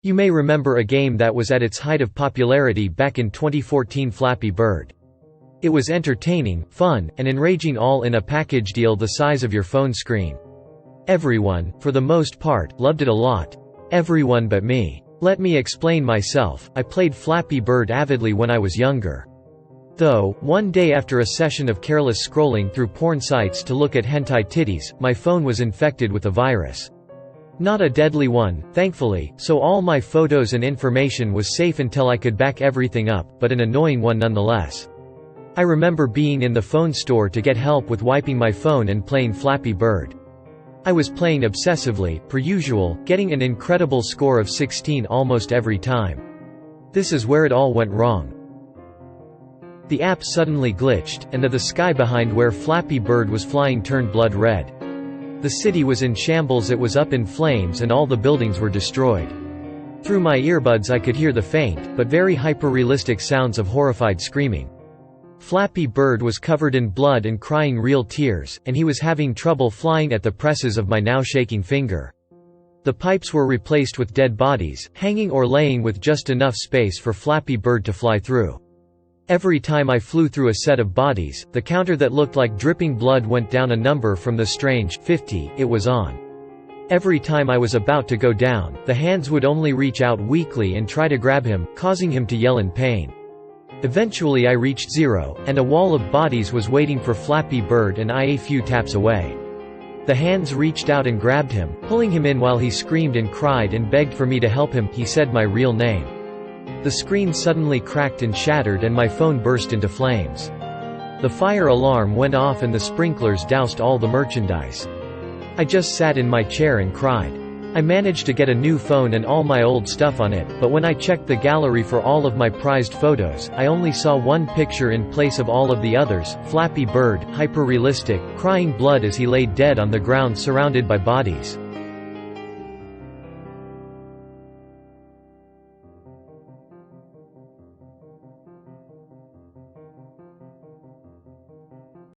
You may remember a game that was at its height of popularity back in 2014, Flappy Bird. It was entertaining, fun, and enraging, all in a package deal the size of your phone screen. Everyone, for the most part, loved it a lot. Everyone but me. Let me explain myself. I played Flappy Bird avidly when I was younger. Though, one day after a session of careless scrolling through porn sites to look at hentai titties, my phone was infected with a virus. Not a deadly one, thankfully, so all my photos and information was safe until I could back everything up, but an annoying one nonetheless. I remember being in the phone store to get help with wiping my phone and playing Flappy Bird. I was playing obsessively, per usual, getting an incredible score of 16 almost every time. This is where it all went wrong. The app suddenly glitched, and the sky behind where Flappy Bird was flying turned blood red. The city was in shambles, it was up in flames, and all the buildings were destroyed. Through my earbuds I could hear the faint, but very hyper-realistic sounds of horrified screaming. Flappy Bird was covered in blood and crying real tears, and he was having trouble flying at the presses of my now shaking finger. The pipes were replaced with dead bodies, hanging or laying with just enough space for Flappy Bird to fly through. Every time I flew through a set of bodies, the counter that looked like dripping blood went down a number from the strange 50 it was on. Every time I was about to go down, the hands would only reach out weakly and try to grab him, causing him to yell in pain. Eventually I reached 0, and a wall of bodies was waiting for Flappy Bird, and I a few taps away. The hands reached out and grabbed him, pulling him in while he screamed and cried and begged for me to help him. He said my real name. The screen suddenly cracked and shattered and my phone burst into flames. The fire alarm went off and the sprinklers doused all the merchandise. I just sat in my chair and cried. I managed to get a new phone and all my old stuff on it, but when I checked the gallery for all of my prized photos, I only saw one picture in place of all of the others: Flappy Bird, hyper-realistic, crying blood as he lay dead on the ground surrounded by bodies.